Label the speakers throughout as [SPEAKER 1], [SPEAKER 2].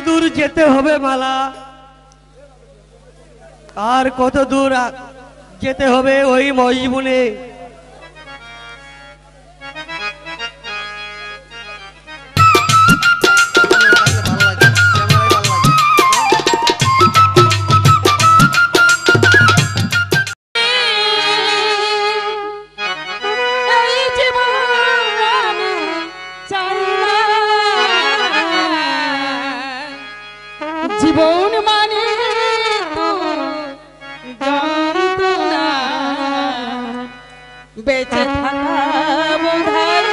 [SPEAKER 1] দূর যেতে হবে মালা, আর কত দূর যেতে হবে ওই মজবুনে।
[SPEAKER 2] জীবন মানে যন্ত্রণা, বেঁচে থাকা বোধহয়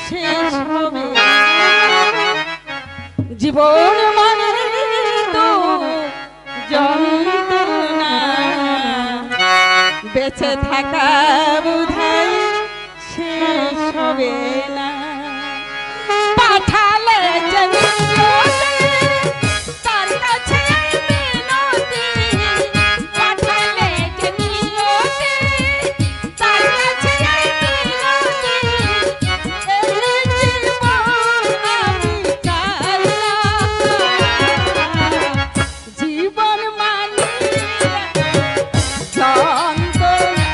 [SPEAKER 2] শেষ হবে। জীবন মানে তো যন্ত্রণা, বেঁচে থাকা বোধহয় শেষ হবে না। পাঠালে জীবন মানে যন্ত্রণা,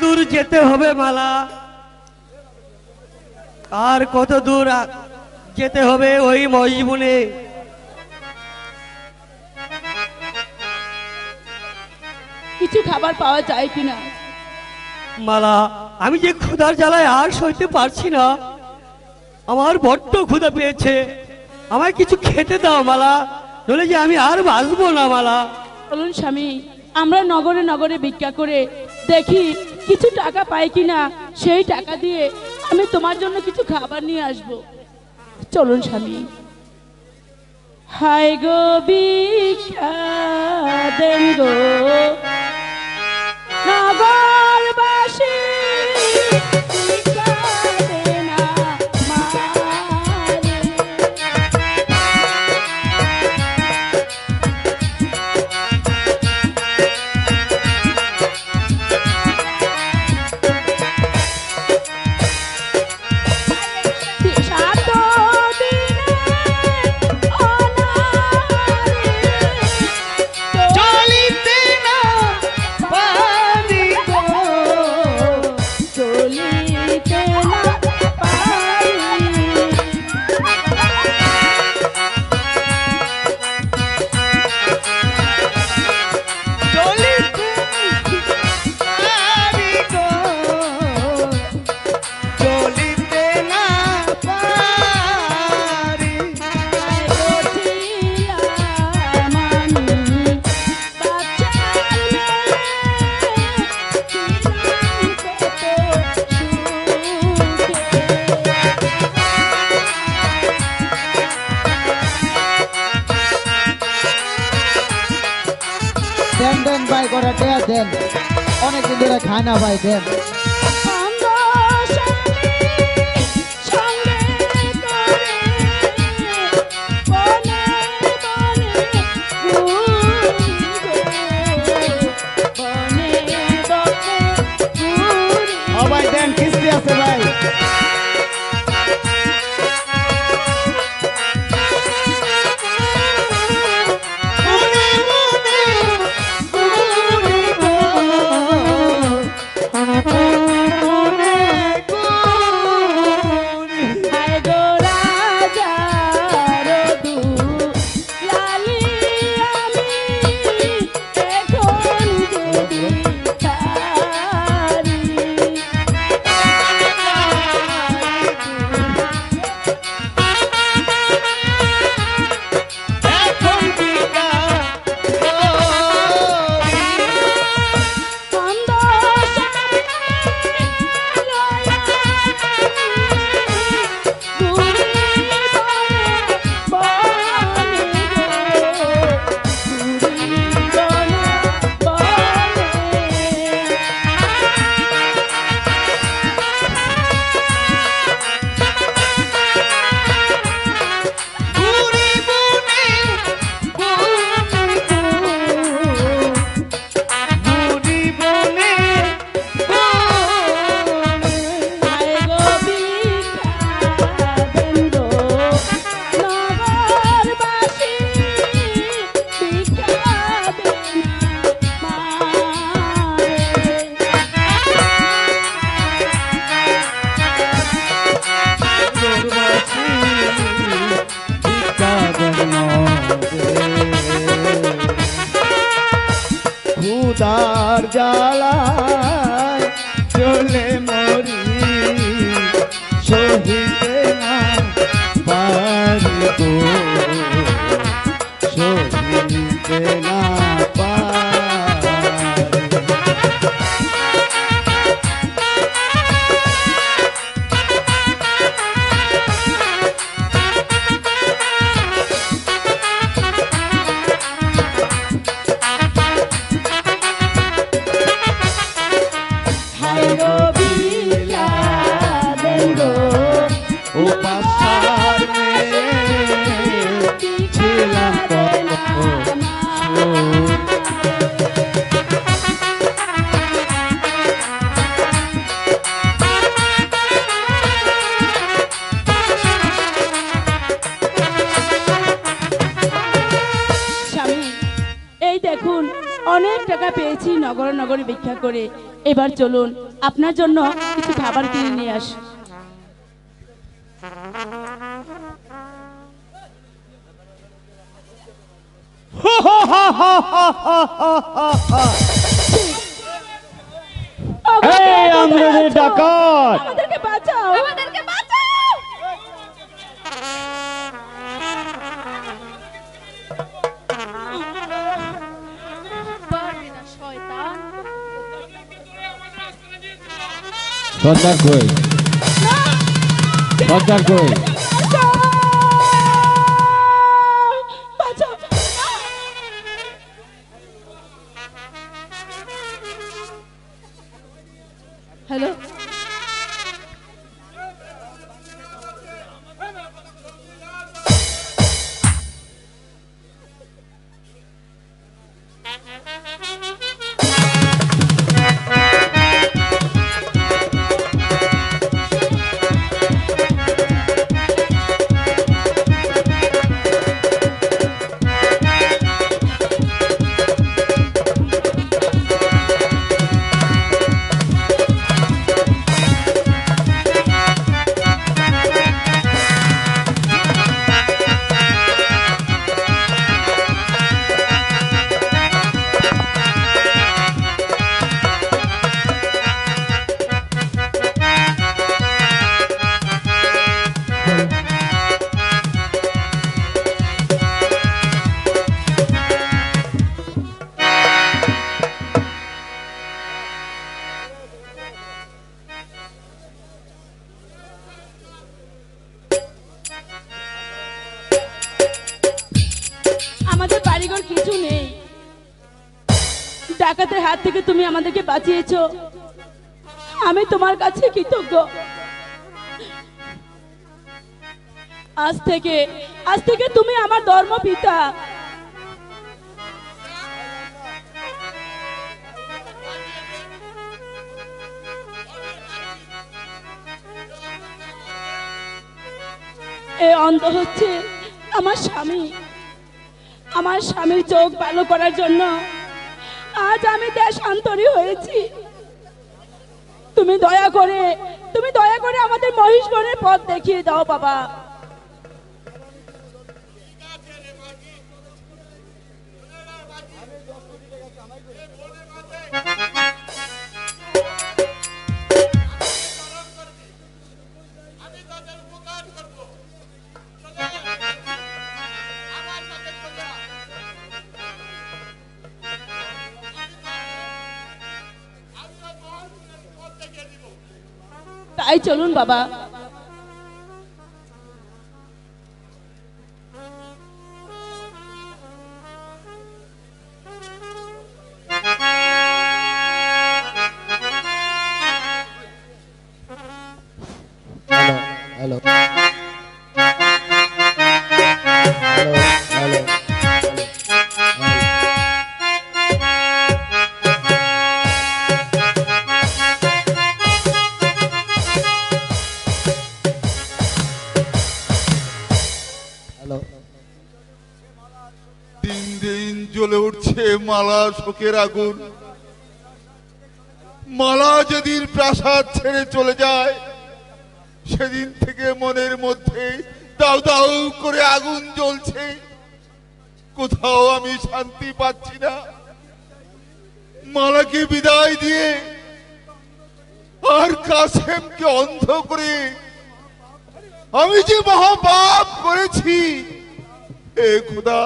[SPEAKER 1] দূর যেতে হবে মালা, আর কত দূর যেতে হবে ওই মজবুনে।
[SPEAKER 2] কিছু খাবার পাওয়া যায় কিনা?
[SPEAKER 1] মালা, আমি যে ক্ষুধার জ্বালায় আর সইতে পারছি না, আমার বড্ড ক্ষুধা পেয়েছে, আমায় কিছু খেতে দাও মালা, নইলে যে আমি আর বাঁচবো না মালা।
[SPEAKER 2] চলুন স্বামী, আমরা নগরে নগরে ভিক্ষা করে দেখি কিছু টাকা পাই কিনা, সেই টাকা দিয়ে আমি তোমার জন্য কিছু খাবার নিয়ে আসব। চলুন স্বামী। হাই গো ভিক্ষা দেন গো নগরবাসী, ভিক্ষা দেন আমারে।
[SPEAKER 3] দেন দেন ভাই, করে দেন, অনেকদিন ধরে খায় না ভাই, দেন। ভাই দেন, কিস্তি আছে ভাই। ক্ষুধার জ্বালায় চলে মরি, সহিতে না পারি গো, সহিতে না পারি।
[SPEAKER 2] অনেক টাকা পেয়েছি নগরে নগরে ভিক্ষা করে, এবার চলুন আপনার জন্য কিছু খাবার কিনে নিয়ে আসি।
[SPEAKER 4] এই আমাদের ডাকাত,
[SPEAKER 2] আমাদেরকে বাঁচাও, আমাদেরকে বাঁচাও।
[SPEAKER 4] সর্দার কই, সর্দার কই?
[SPEAKER 2] বাঁচাও। হ্যালো, আমাদের বাড়িঘর কিছু নেই। ডাকাতের হাত থেকে তুমি আমাদেরকে বাঁচিয়েছো, আমি তোমার কাছে কৃতজ্ঞ। আজ থেকে তুমি আমার ধর্ম পিতা। এ অন্ধ হচ্ছে আমার স্বামী। আমার স্বামীর চোখ ভালো করার জন্য আজ আমি দেশান্তরী হয়েছি। তুমি দয়া করে আমাদের মহিষ বনের পথ দেখিয়ে দাও বাবা। তাই চলুন বাবা।
[SPEAKER 3] Hello, hello, hello, hello.
[SPEAKER 5] দিন দিন জ্বলে উঠছে মালা শোকের আগুন। মালা যেদিন প্রাসাদ ছেড়ে চলে যায় সেদিন থেকে মনের মধ্যে দাউ দাউ করে আগুন জ্বলছে। কোথাও আমি শান্তি পাচ্ছি না। মালাকে বিদায় দিয়ে আর কাসেমকে অন্ধ করে আমি যে মহাপাপ করেছি, হে খোদা,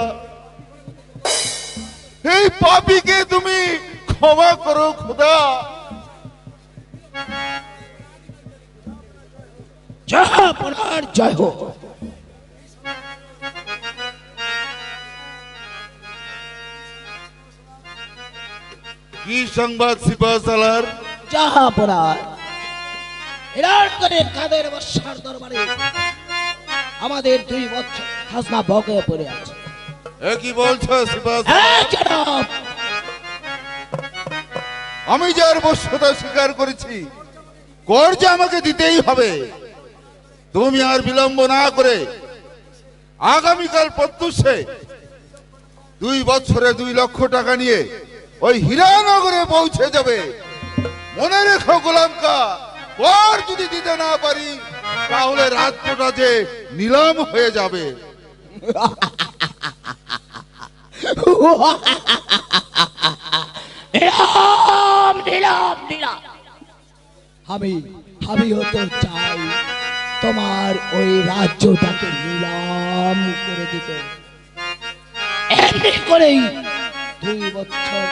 [SPEAKER 5] এই পাপীকে তুমি ক্ষমা করো খোদা।
[SPEAKER 6] জাহাপনার জয় হোক।
[SPEAKER 5] কি সংবাদ সিপাহ সালার?
[SPEAKER 6] জাহাপনার ইরানগড়ের কাদের বর্ষার দরবারে আমাদের 2 বছর খাজনা বকেয়া পড়ে আছে।
[SPEAKER 5] এ কি বলছো সিপাহ সালার?
[SPEAKER 6] হ্যাঁ জনাব,
[SPEAKER 5] আমি যার বশ্যতা স্বীকার করেছি কর যে আমাকে দিতেই হবে। তুমি আর বিলম্ব না করে আগামীকাল প্রত্যুষে 2 বছরে 2 লক্ষ টাকা নিয়ে ওই হীরানগরে পৌঁছে যাবে। মনে রেখো গোলামকা, পর যদি দিতে না পারি তাহলে রাজ্যটা যে নিলাম হয়ে যাবে।
[SPEAKER 6] নিলাম নিলাম নিলাম। আমি আমি হতে চাই তোমার ওই রাজ্যটাকে নিলাম করে দিতে। এমনি করেই 2 বছর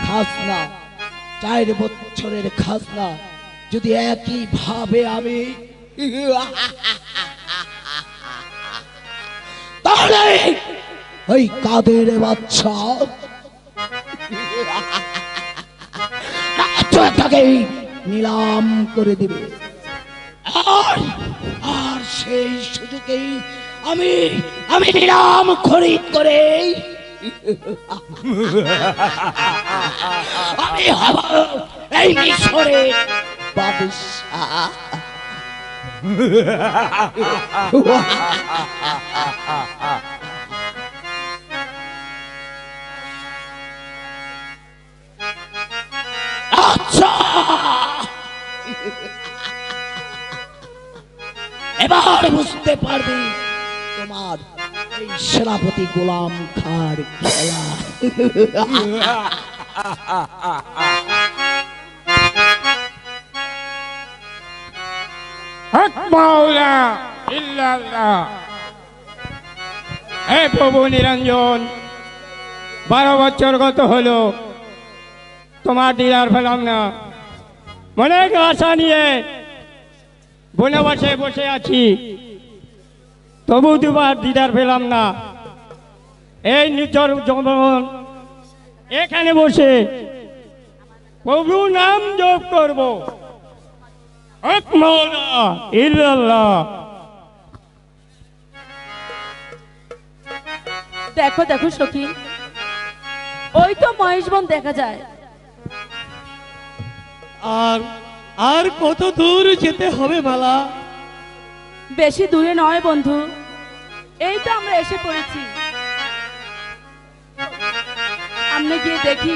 [SPEAKER 6] খাজনা, 4 বছরের খাজনা যদি একই ভাবে আমি তাহলে ওই কাদের বাচ্চা রাজ্যটাকে নিলাম করে দিবে। আর আর সেই সুযোগেই আমি আমি নিলাম খরিদ করে আমি হব এই মিশরের বাদশাহ। আচ্ছা, এবার বুঝতে পারবে তোমার এই সেনাপতি গোলাম খাঁর খেলা।
[SPEAKER 4] হক মাওলা ইল্লাল্লাহ। হে প্রভু নিরঞ্জন, 12 বছর গত হলো, তোমার দিদার পেলাম না। অনেক আশা নিয়ে বনবাসে বসে আছি, তবু তোমার দিদার পেলাম না। এই নিচর জঙ্গল এখানে বসে প্রভু নাম জপ করব। হক মাওলা ইল্লাল্লাহ।
[SPEAKER 2] দেখো দেখো সখী, ওই তো মহেশ বন দেখা যায়।
[SPEAKER 1] আর আর কত দূর যেতে হবে মালা?
[SPEAKER 2] বেশি দূরে নয় বন্ধু, এই তো আমরা এসে পড়েছি। আমরা গিয়ে দেখি।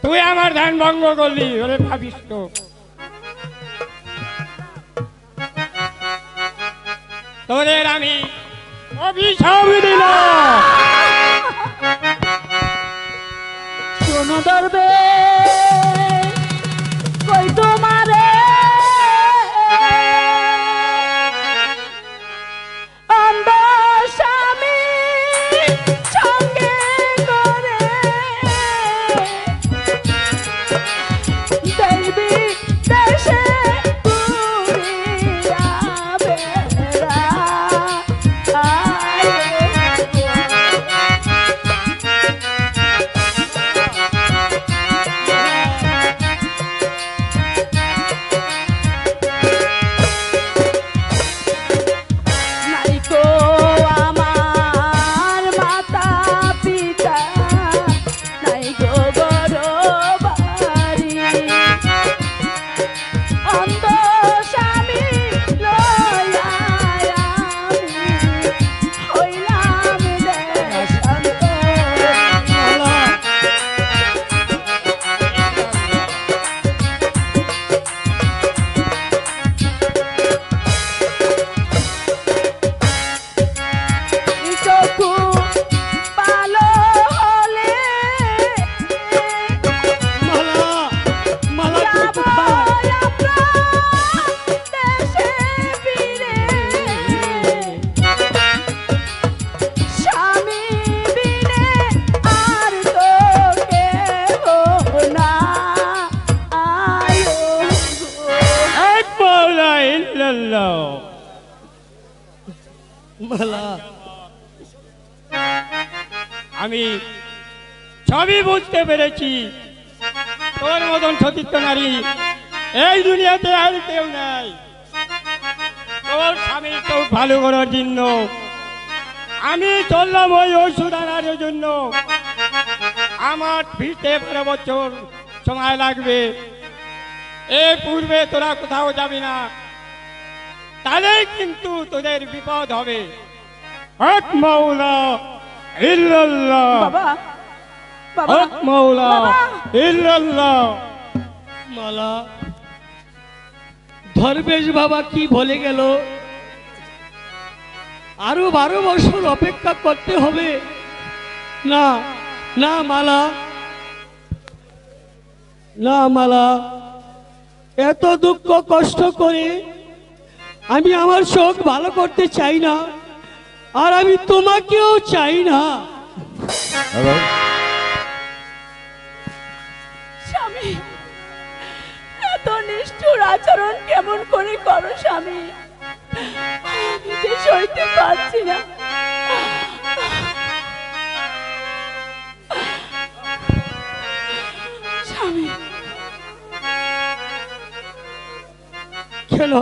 [SPEAKER 4] তুই আমার ধ্যান ভঙ্গ করলি, ওরে ভাবিস তো। তোদের আমি অভিশাপ দিলাম।
[SPEAKER 2] শোনো দরবে কই তোমারে অন্ধ স্বামী সঙ্গে করে দেবী দেশে ঘুরিয়া নাইকো আমার মাতা পিতা, নাইকো গরো বাড়ি, অন্ধ স্বামী লইয়া আমি হইলাম দেশান্তরী। চকু পালো হলে
[SPEAKER 1] মালা মালা তুই
[SPEAKER 2] যাব
[SPEAKER 1] কোথায়?
[SPEAKER 2] আমরা দেশে ফিরে, স্বামী বিনে আর তো কেহ না আয়ো গো।
[SPEAKER 4] হক মাওলা ইল্লাল্লাহ।
[SPEAKER 1] মালা
[SPEAKER 4] আমি সবই বুঝতে পেরেছি, তোর মতন সতীর্থ নারী এই দুনিয়াতে আর কেউ নাই। তোর স্বামী তো ভালো করার জন্য আমি চললাম ওই ওষুধ আনার জন্য। আমার ফিরতে 12 বছর সময় লাগবে। এ পূর্বে তোরা কোথাও যাবি না, তাহলে কিন্তু তোদের বিপদ হবে। হক মাওলা ইল্লাল্লাহ,
[SPEAKER 2] বাবা বাবা
[SPEAKER 4] হক মাওলা
[SPEAKER 2] বাবা।
[SPEAKER 4] ইল্লাল্লাহ।
[SPEAKER 1] মালা, ধর্মেশ বাবা কি বলে গেল? আরো 12 বছর অপেক্ষা করতে হবে। না না মালা, না মালা, এত দুঃখ কষ্ট করে আমি আমার চোখ ভালো করতে চাই না, আর আমি তোমাকেও চাই না।
[SPEAKER 2] স্বামী, এত নিষ্ঠুর আচরণ কেমন করে করো স্বামী? আমি যে সইতে পারছি না। স্বামী,
[SPEAKER 1] কেন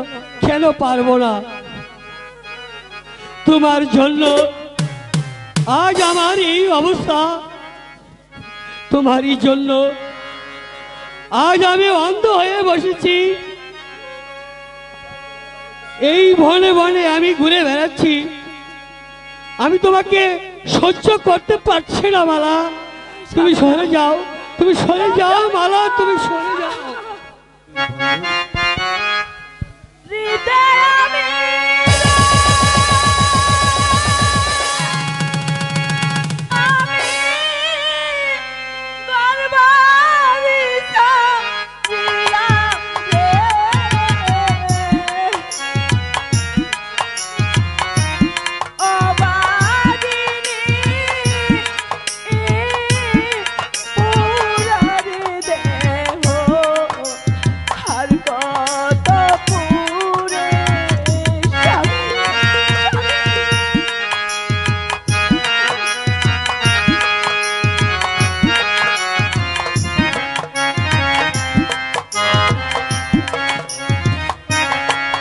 [SPEAKER 1] কেন পারবো না? তোমার জন্য আজ আমার এই অবস্থা, তোমারই জন্য আজ আমি অন্ধ হয়ে বসেছি। এই বনে বনে আমি ঘুরে বেড়াচ্ছি, আমি তোমাকে সহ্য করতে পারছি না মালা। তুমি সরে যাও, তুমি সরে যাও মালা, তুমি সরে যাও।
[SPEAKER 2] হৃদয় আমি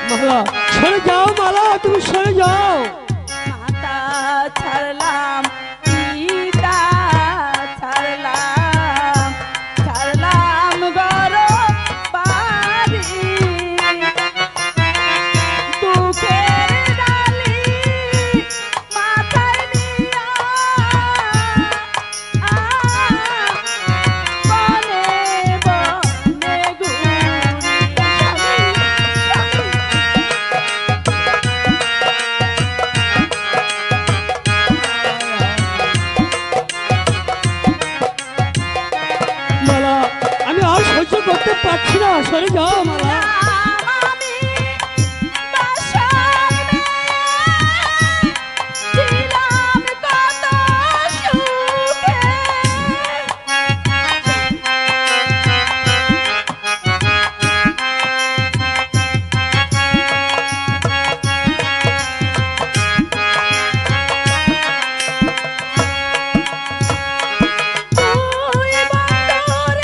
[SPEAKER 1] মালা, সরে যাও মালা, তুমি সরে যাও।
[SPEAKER 2] মাতা ছাড়লাম, পিতা ছাড়লাম, ছাড়লাম গরম বাড়ি, দুঃখের ডালি মাথায় নিয়া বনে বনে ঘুরি।
[SPEAKER 1] মালা, আমি আর সহ্য করতে পারছি না, সরে যাও মালা।
[SPEAKER 2] আমি বাসার মেয়ে, ছিলাম কত সুখে। তুই বন্ধুর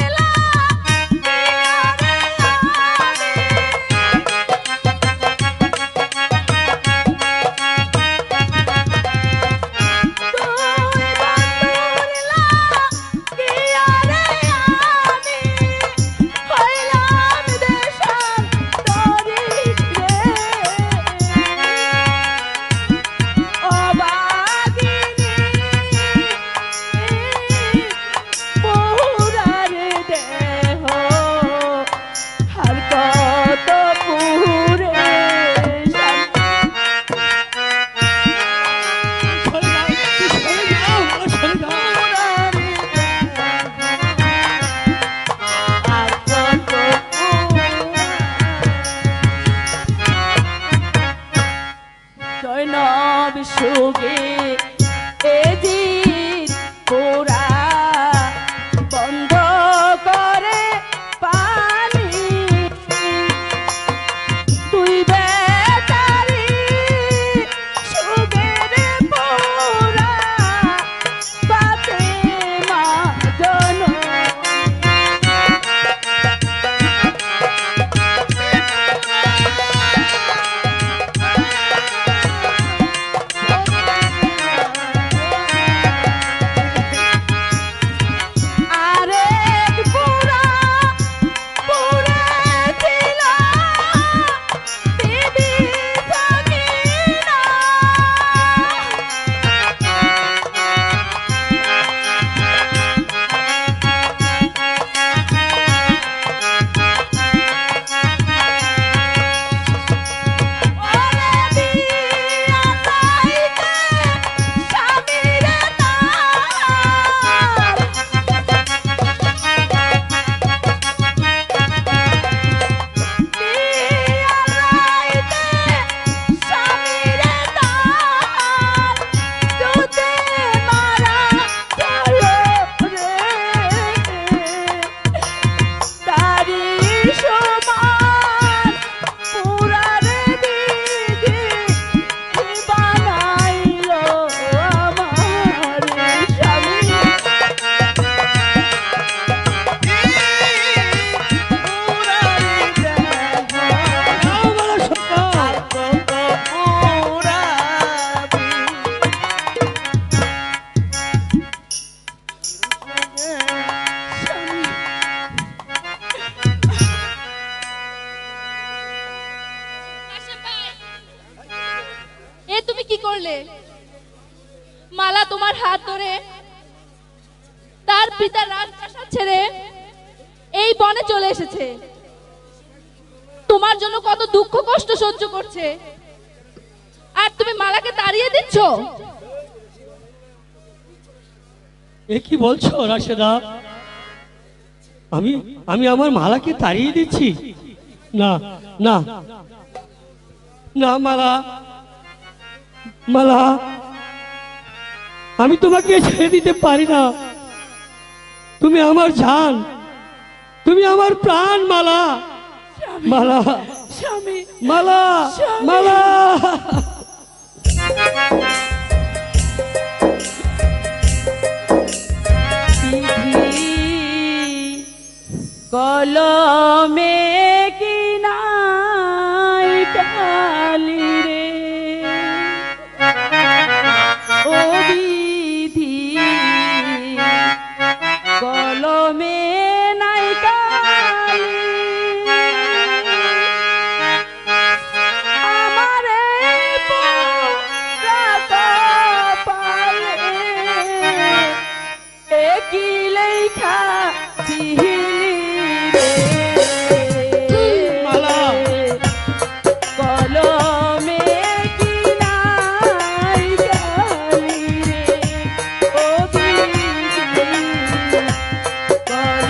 [SPEAKER 2] পিতার রাজপ্রাসাদ ছেড়ে এই বনে চলে এসেছে। তোমার জন্য কত দুঃখ কষ্ট সহ্য করছে, আর তুমি মালাকে তাড়িয়ে দিচ্ছ।
[SPEAKER 1] এ কি বলছো রাশেদা? আমি আমি আমার মালাকে তাড়িয়ে দিচ্ছি? না না না মালা, মালা, আমি তোমাকে ছেড়ে দিতে পারি না। তুমি আমার জান, তুমি আমার প্রাণ মালা, মালা,
[SPEAKER 2] স্বামী,
[SPEAKER 1] মালা, মালা।
[SPEAKER 2] কলমে কি নাই কালি রে, ও বিধি কলমে নাই কালি, আমারে পোড়া কপালে একই লেখা দিলি রে,
[SPEAKER 1] মালা।
[SPEAKER 2] কলমে কি নাই কালি রে, ও বিধি কলমে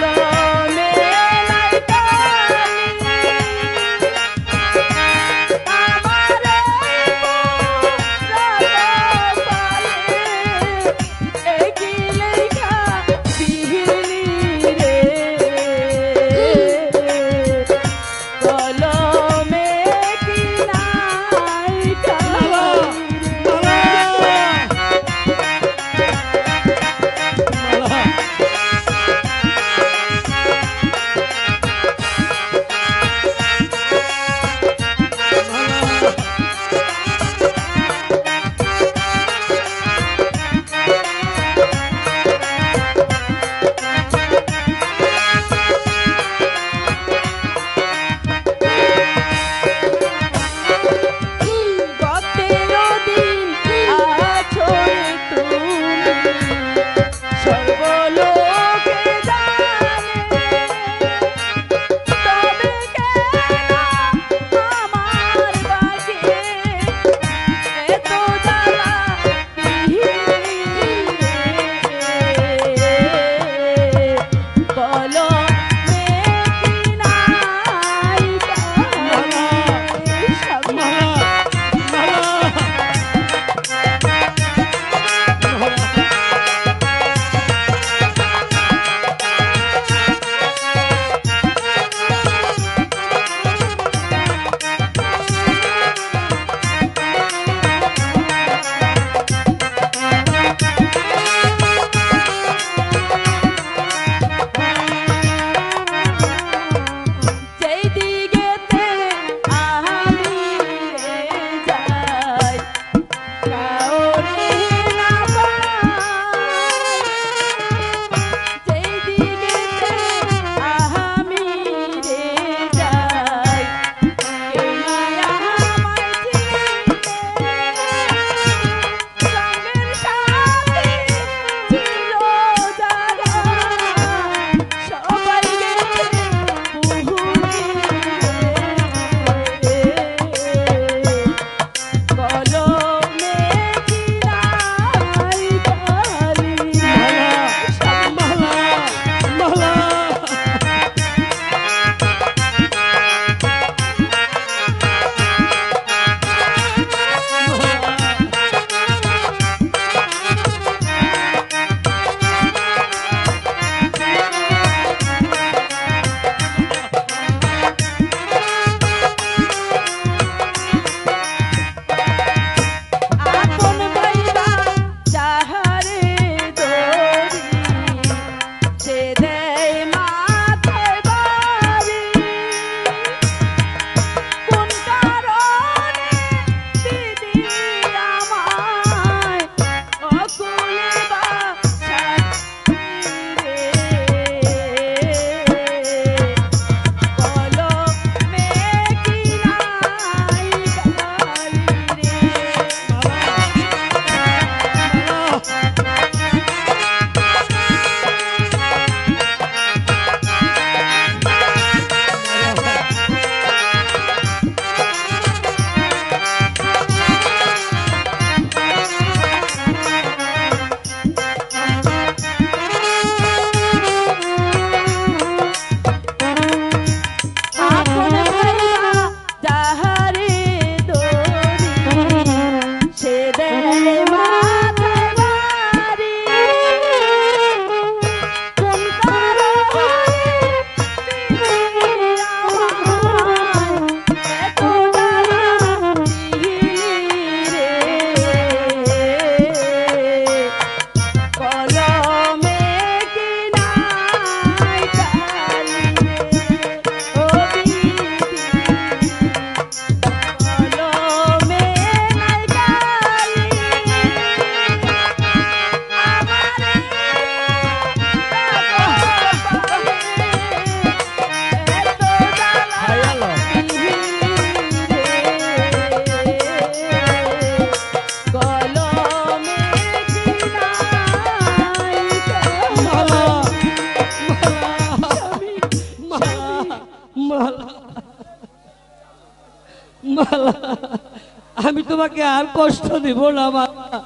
[SPEAKER 1] তোমাকে আর কষ্ট দেব না মালা।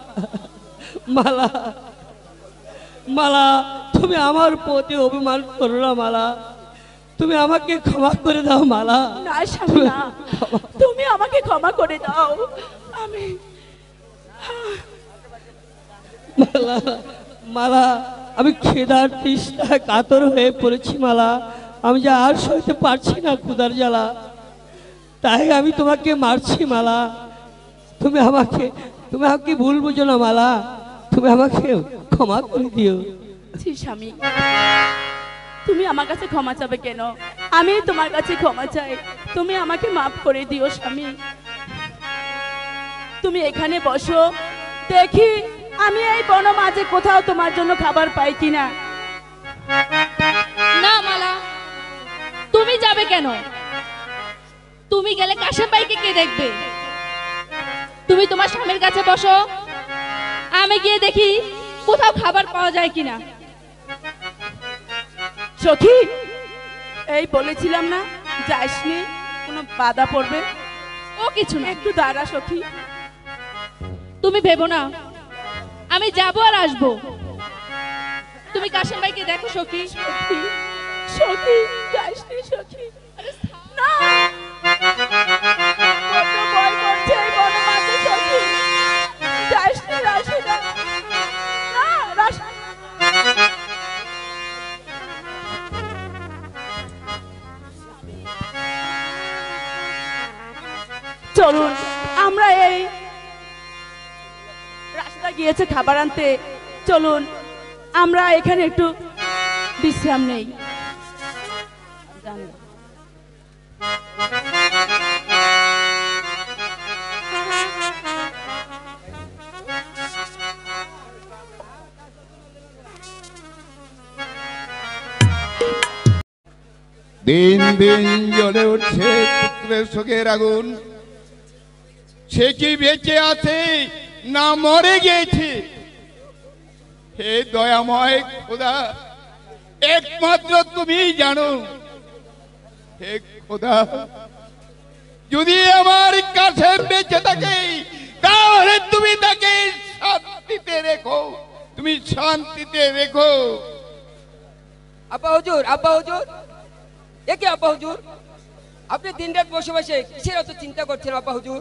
[SPEAKER 1] মালা মালা, তুমি আমার প্রতি অভিমান করো না মালা, তুমি আমাকে ক্ষমা করে দাও মালা।
[SPEAKER 2] না স্বামী না, তুমি আমাকে ক্ষমা করে দাও। আমি
[SPEAKER 1] মালা মালা, আমি ক্ষুধার তৃষ্ণায় কাতর হয়ে পড়েছি মালা, আমি যে আর সইতে পারছি না ক্ষুধার জ্বালা, তাই আমি তোমাকে মারছি মালা। তুমি আমাকে ভুল বুঝো না মালা, তুমি আমাকে ক্ষমা করে দিও।
[SPEAKER 2] ছি স্বামী, তুমি আমার কাছে ক্ষমা চাবে কেন? আমি তোমার কাছে ক্ষমা চাই, তুমি আমাকে মাফ করে দিও স্বামী। তুমি এখানে বসো, দেখি আমি এই বন মাঝে কোথাও তোমার জন্য খাবার পাই কিনা।
[SPEAKER 7] না মালা, তুমি যাবে কেন? তুমি গেলে কাশেম ভাইকে কে দেখবে? তুমি তোমার স্বামীর কাছে বসো, আমি গিয়ে দেখি কোথাও খাবার পাওয়া যায় কিনা।
[SPEAKER 2] সখী, এই বলেছিলাম না যাসনি, কোনো বাধা পড়বে?
[SPEAKER 7] ও কিছু না,
[SPEAKER 2] একটু দাঁড়া সখী।
[SPEAKER 7] তুমি ভেবো না, আমি যাবো আর আসবো। তুমি কাশেম ভাইকে দেখো সখী।
[SPEAKER 2] সখী, সখী, যাসনি সখী। না, কত ভয় করছে এই বনের মাঝে সখী। যাসনি রাশিদা, না রাশিদা। চলুন, আমরা এই রাশিদা গিয়েছে খাবার আনতে, চলুন আমরা এখানে একটু বিশ্রাম নেই।
[SPEAKER 8] দিন দিন জ্বলে উঠছে পুত্রের শোকের আগুন। সে কি বেঁচে আছে না মরে গিয়েছে? হে দয়াময় খোদা, একমাত্র তুমিই জানো। হে খোদা, যদি আমার কাছে বেঁচে থাকে তাহলে তুমি তাকে শান্তিতে রেখো, তুমি শান্তিতে রেখো।
[SPEAKER 9] আব্বা হুজুর, আব্বা হুজুর, এ কি আব্বা হুজুর? আপনি দিন রাত বসে বসে কিসের অত চিন্তা করছেন আব্বা হুজুর?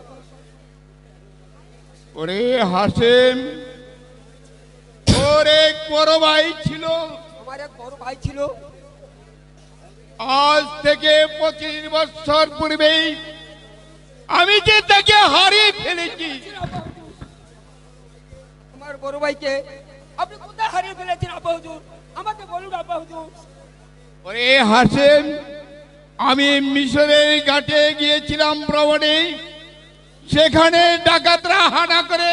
[SPEAKER 8] ওরে হাসেম, ওর এক বড় ভাই ছিল,
[SPEAKER 9] আমার এক বড় ভাই ছিল।
[SPEAKER 8] আজ থেকে 25 বছর পূর্বেই আমি যে তাকে হারিয়ে ফেলেছি।
[SPEAKER 9] আমার বড় ভাইকে আপনি কোথায় হারিয়ে ফেলেছেন আব্বা হুজুর? আমাকে বলুন আব্বা হুজুর।
[SPEAKER 8] ওরে হাসেম, আমি মিশরের ঘাটে গিয়েছিলাম ভ্রমণে, সেখানে ডাকাতরা হানা করে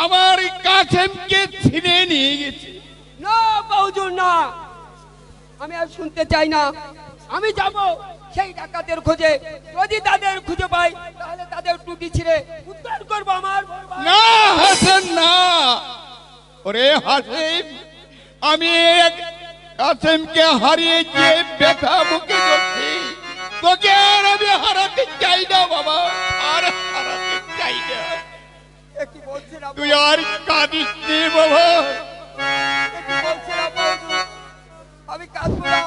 [SPEAKER 8] আমার কাসেমকে ছিনে নিয়ে গেছে।
[SPEAKER 9] না আব্বা হুজুর, না, আমি আর শুনতে চাই না। আমি যাব সেই ডাকাতের খোঁজে, যদি তাদের খুঁজে পাই তাহলে তাদের টুটি ছিঁড়ে উদ্ধার করবো আমার বড় ভাই।
[SPEAKER 8] না হাসেন, না। ওরে হাসেম, আমি কাসেমকে হারিয়ে যে ব্যথা মুখে করছি, তোকে আর আমি হারাতে চাই না বাবা, আর হারাতে চাই না।
[SPEAKER 9] এ কি বলছেন আব্বা?
[SPEAKER 8] তুই আর কাঁদিস নে বাবা।
[SPEAKER 9] এ কি বলছেন আব্বা হুজুর? আমি কাঁদবো না।